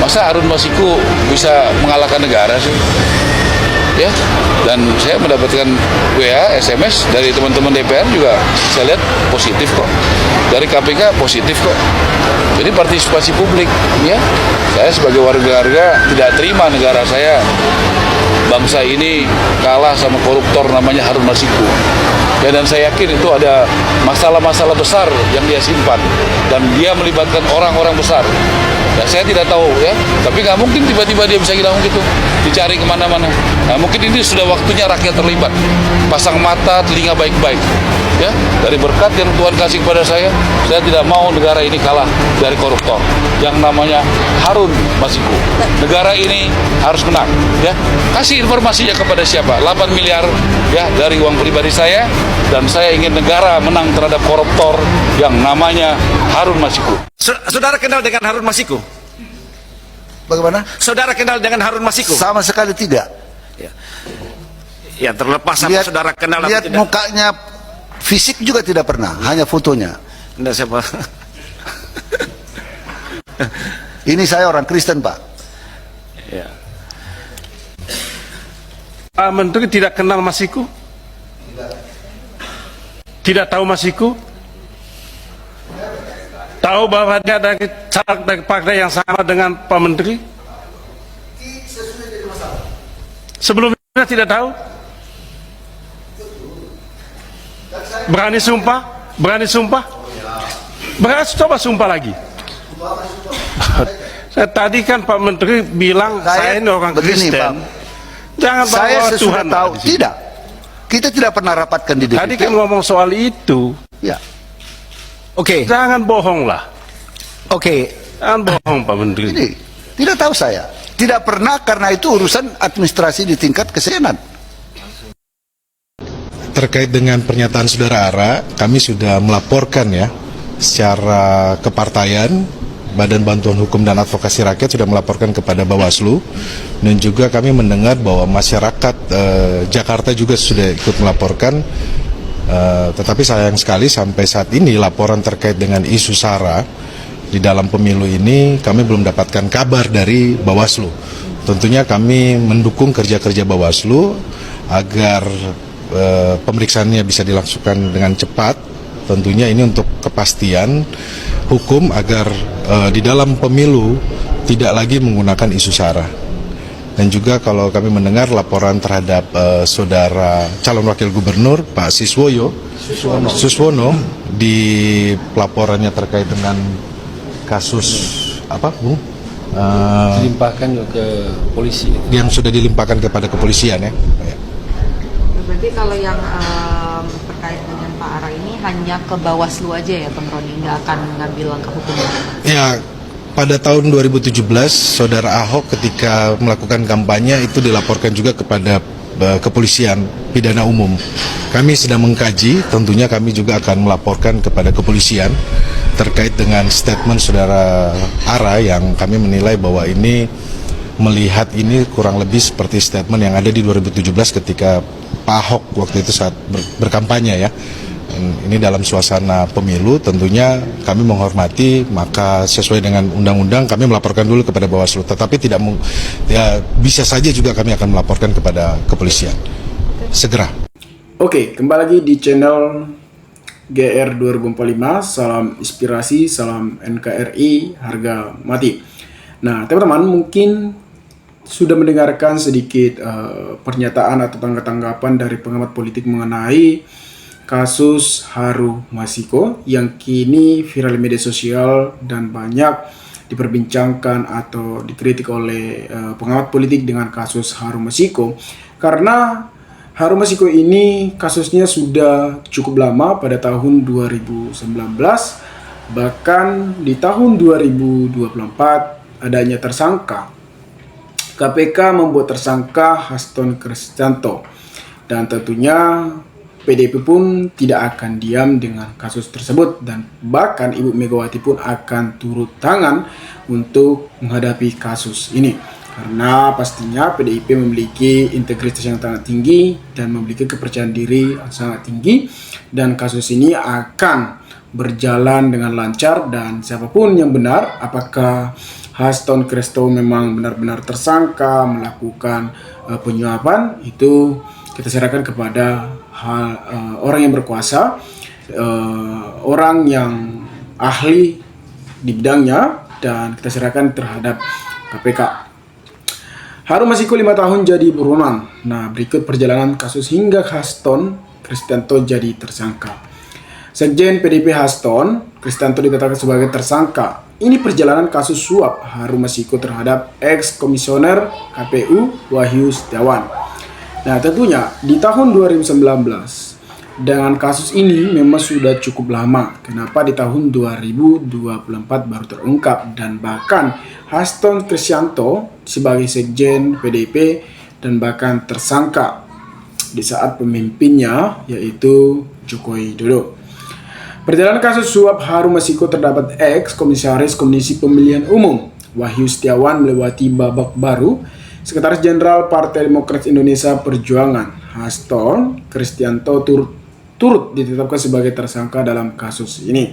Masa Harun Masiku bisa mengalahkan negara sih? Ya, dan saya mendapatkan WA, SMS dari teman-teman DPR juga saya lihat positif kok. Dari KPK positif kok. Jadi partisipasi publik, ya. Saya sebagai warga tidak terima negara saya, bangsa ini kalah sama koruptor namanya Harun Masiku. Ya, dan saya yakin itu ada masalah-masalah besar yang dia simpan dan dia melibatkan orang-orang besar. Ya, saya tidak tahu ya, tapi nggak mungkin tiba-tiba dia bisa hilang gitu, dicari kemana-mana. Nah, mungkin ini sudah waktunya rakyat terlibat, pasang mata, telinga baik-baik. Ya, dari berkat yang Tuhan kasih kepada saya tidak mau negara ini kalah dari koruptor yang namanya Harun Masiku. Negara ini harus menang. Ya, kasih informasinya kepada siapa? 8 miliar ya dari uang pribadi saya, dan saya ingin negara menang terhadap koruptor yang namanya Harun Masiku. Saudara kenal dengan Harun Masiku? Bagaimana? Saudara kenal dengan Harun Masiku? Sama sekali tidak. Ya, terlepas sama saudara kenal atau lihat tidak. mukanya, fisik juga tidak pernah, hanya fotonya. Enggak, siapa? Ini saya orang Kristen, Pak. Ya. Pak Menteri tidak kenal Masiku? Tidak tahu Masiku? Tahu bahwa dia dari partai yang sama dengan Pak Menteri? Sebelumnya tidak tahu? Berani sumpah? Berani sumpah? Berani coba sumpah lagi. Saya tadi kan Pak Menteri bilang saya ini orang begini, Kristen. Pak. Jangan Saya bawa sesudah Tuhan tahu. di sini. Tidak. Kita tidak pernah rapatkan di DPP. Tadi kan ngomong soal itu. Ya. Oke. Jangan bohong lah. Oke. Jangan bohong Pak Menteri. Ini tidak tahu saya. Tidak pernah, karena itu urusan administrasi di tingkat kesenan. Terkait dengan pernyataan Saudara Ara, kami sudah melaporkan ya secara kepartaian. Badan Bantuan Hukum dan Advokasi Rakyat sudah melaporkan kepada Bawaslu, dan juga kami mendengar bahwa masyarakat Jakarta juga sudah ikut melaporkan. Tetapi sayang sekali sampai saat ini laporan terkait dengan isu SARA di dalam pemilu ini kami belum dapatkan kabar dari Bawaslu. Tentunya kami mendukung kerja-kerja Bawaslu agar pemeriksaannya bisa dilangsungkan dengan cepat. Tentunya ini untuk kepastian hukum agar di dalam pemilu tidak lagi menggunakan isu SARA. Dan juga kalau kami mendengar laporan terhadap saudara calon wakil gubernur Pak Suswono di pelaporannya terkait dengan kasus apa, Bung? Dilimpahkan ke polisi. Yang sudah dilimpahkan kepada kepolisian ya. Berarti kalau yang terkait dengan Pak Ara ini hanya ke Bawaslu aja ya, Bang Roni, nggak akan mengambil langkah hukum? Ya, pada tahun 2017 Saudara Ahok ketika melakukan kampanye itu dilaporkan juga kepada kepolisian pidana umum. Kami sedang mengkaji, tentunya kami juga akan melaporkan kepada kepolisian terkait dengan statement Saudara Ara yang kami menilai bahwa ini melihat ini kurang lebih seperti statement yang ada di 2017 ketika Pak Ahok waktu itu saat berkampanye ya. Ini dalam suasana pemilu, tentunya kami menghormati, maka sesuai dengan undang-undang kami melaporkan dulu kepada Bawaslu. Tetapi tidak ya, bisa saja juga kami akan melaporkan kepada kepolisian segera. Oke, kembali lagi di channel GR 2045. Salam inspirasi, salam NKRI, harga mati. Nah, teman-teman mungkin sudah mendengarkan sedikit pernyataan atau tanggapan dari pengamat politik mengenai kasus Harun Masiku yang kini viral di media sosial dan banyak diperbincangkan atau dikritik oleh pengamat politik dengan kasus Harun Masiku, karena Harun Masiku ini kasusnya sudah cukup lama, pada tahun 2019, bahkan di tahun 2024 adanya tersangka. KPK membuat tersangka Haston Kristianto, dan tentunya PDIP pun tidak akan diam dengan kasus tersebut, dan bahkan Ibu Megawati pun akan turut tangan untuk menghadapi kasus ini, karena pastinya PDIP memiliki integritas yang sangat tinggi dan memiliki kepercayaan diri yang sangat tinggi, dan kasus ini akan berjalan dengan lancar, dan siapapun yang benar, apakah Haston Christo memang benar-benar tersangka melakukan penyuapan, itu kita serahkan kepada orang yang berkuasa, orang yang ahli di bidangnya, dan kita serahkan terhadap KPK. Harun Masiku 5 tahun jadi buronan. Nah, berikut perjalanan kasus hingga Haston Kristianto jadi tersangka. Sekjen PDIP Haston Kristianto ditetapkan sebagai tersangka. Ini perjalanan kasus suap Harun Masiku terhadap ex-komisioner KPU Wahyu Setiawan. Nah, tentunya di tahun 2019 dengan kasus ini memang sudah cukup lama. Kenapa di tahun 2024 baru terungkap, dan bahkan Haston Kristianto sebagai sekjen PDIP dan bahkan tersangka di saat pemimpinnya yaitu Joko Widodo. Perjalanan kasus suap Harun Masiku terdapat ex-komisaris Komisi Pemilihan Umum Wahyu Setiawan melewati babak baru. Sekretaris Jenderal Partai Demokrat Indonesia Perjuangan Haston Kristianto turut ditetapkan sebagai tersangka dalam kasus ini.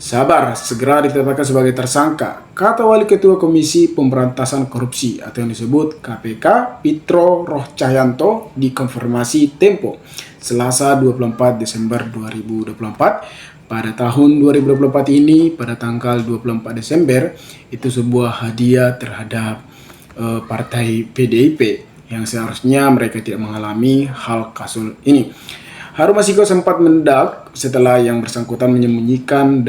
Sabar, segera ditetapkan sebagai tersangka, kata Wali Ketua Komisi Pemberantasan Korupsi atau yang disebut KPK, Pitro Roh Cahyanto, dikonfirmasi Tempo Selasa 24 Desember 2024. Pada tahun 2024 ini, pada tanggal 24 Desember, itu sebuah hadiah terhadap partai PDIP yang seharusnya mereka tidak mengalami hal kasus ini. Harun Masiku sempat mendak setelah yang bersangkutan menyembunyikan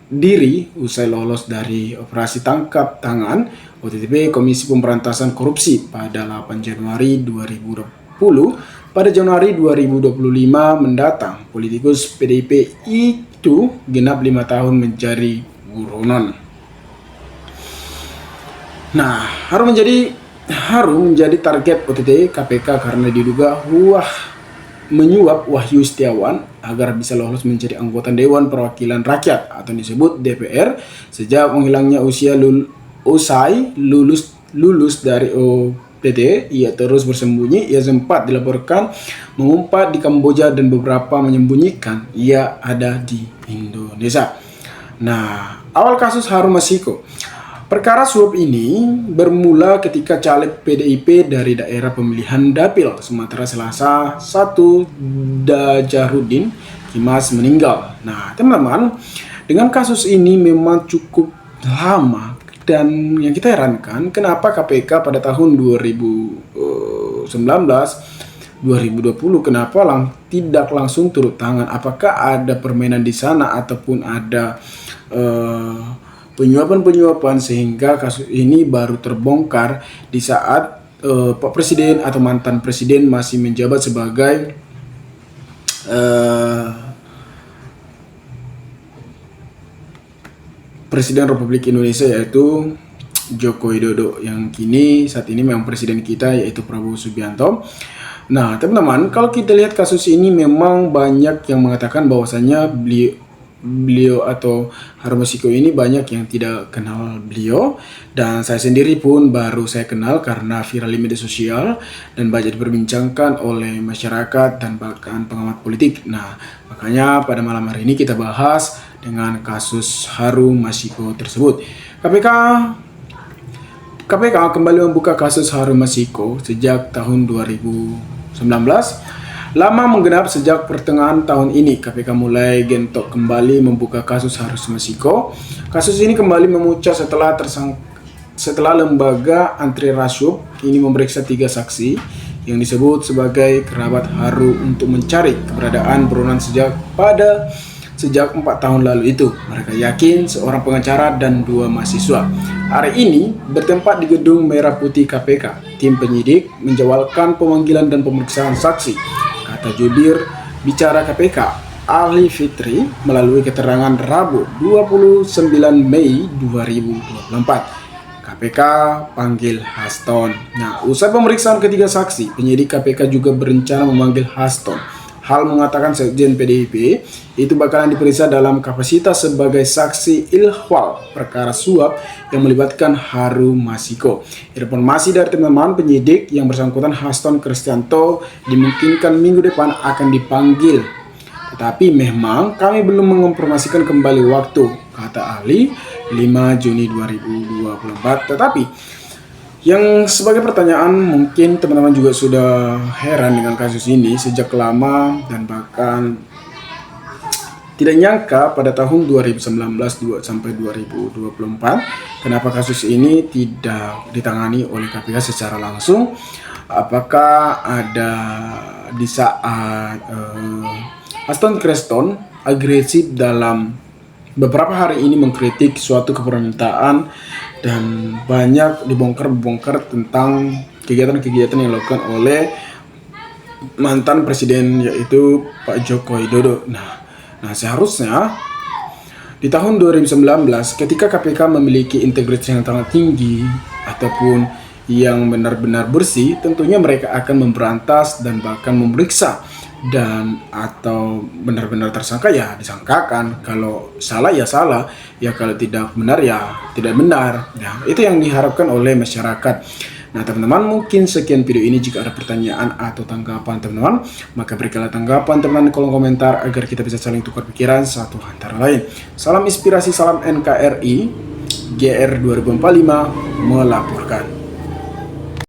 diri usai lolos dari operasi tangkap tangan OTT Komisi Pemberantasan Korupsi pada 8 Januari 2020. Pada Januari 2025 mendatang, politikus PDIP itu genap 5 tahun menjadi buronan. Nah, Harun menjadi target OTT KPK karena diduga menyuap Wahyu Setiawan agar bisa lolos menjadi anggota Dewan Perwakilan Rakyat atau disebut DPR sejak menghilangnya usia lulus dari OTT. Ia terus bersembunyi. Ia sempat dilaporkan mengumpat di Kamboja dan beberapa menyembunyikan ia ada di Indonesia. Nah, awal kasus Harun Masiku. Perkara suap ini bermula ketika caleg PDIP dari daerah pemilihan Dapil Sumatera Selatan 1 Dajaruddin Kimas meninggal. Nah, teman-teman, dengan kasus ini memang cukup lama, dan yang kita herankan kenapa KPK pada tahun 2019 2020 kenapa tidak langsung turut tangan. Apakah ada permainan di sana ataupun ada penyuapan sehingga kasus ini baru terbongkar di saat Pak Presiden atau mantan Presiden masih menjabat sebagai Presiden Republik Indonesia, yaitu Joko Widodo, yang saat ini memang presiden kita yaitu Prabowo Subianto. Nah, teman-teman, kalau kita lihat kasus ini memang banyak yang mengatakan bahwasanya beliau atau Harun Masiku ini banyak yang tidak kenal beliau, dan saya sendiri pun baru saya kenal karena viral di media sosial dan banyak diperbincangkan oleh masyarakat dan bahkan pengamat politik. Nah, makanya pada malam hari ini kita bahas dengan kasus Harun Masiku tersebut. KPK kembali membuka kasus Harun Masiku sejak tahun 2019. Lama menggenap sejak pertengahan tahun ini, KPK mulai gentok kembali membuka kasus Harun Masiku. Kasus ini kembali memuncak setelah lembaga anti rasuah ini memeriksa 3 saksi yang disebut sebagai kerabat Harun untuk mencari keberadaan buronan sejak 4 tahun lalu itu. Mereka yakin seorang pengacara dan 2 mahasiswa. Hari ini bertempat di Gedung Merah Putih KPK. Tim penyidik menjawabkan pemanggilan dan pemeriksaan saksi, kata jubir bicara KPK Ali Fitri melalui keterangan Rabu 29 Mei 2024. KPK panggil Haston. Nah, usai pemeriksaan ketiga saksi, penyidik KPK juga berencana memanggil Haston. Hal mengatakan Sekjen PDIP itu bakalan diperiksa dalam kapasitas sebagai saksi ihwal perkara suap yang melibatkan Harun Masiku. Informasi dari teman-teman penyidik yang bersangkutan Haston Kristianto dimungkinkan minggu depan akan dipanggil. Tetapi memang kami belum menginformasikan kembali waktu kata ahli 5 Juni 2024. Tetapi yang sebagai pertanyaan, mungkin teman-teman juga sudah heran dengan kasus ini sejak lama dan bahkan tidak nyangka pada tahun 2019 sampai 2024 kenapa kasus ini tidak ditangani oleh KPK secara langsung. Apakah ada di saat Aston Creston agresif dalam beberapa hari ini mengkritik suatu kepermintaan dan banyak dibongkar tentang kegiatan-kegiatan yang dilakukan oleh mantan presiden yaitu Pak Joko Widodo. Nah, seharusnya di tahun 2019 ketika KPK memiliki integritas yang sangat tinggi ataupun yang benar-benar bersih, tentunya mereka akan memberantas dan bahkan memeriksa, dan atau benar-benar tersangka ya disangkakan, kalau salah ya salah, ya kalau tidak benar ya tidak benar. Nah, itu yang diharapkan oleh masyarakat. Nah teman-teman, mungkin sekian video ini. Jika ada pertanyaan atau tanggapan teman-teman, maka berikanlah tanggapan teman-teman di kolom komentar agar kita bisa saling tukar pikiran satu antara lain. Salam inspirasi, salam NKRI, GR 2045 melaporkan.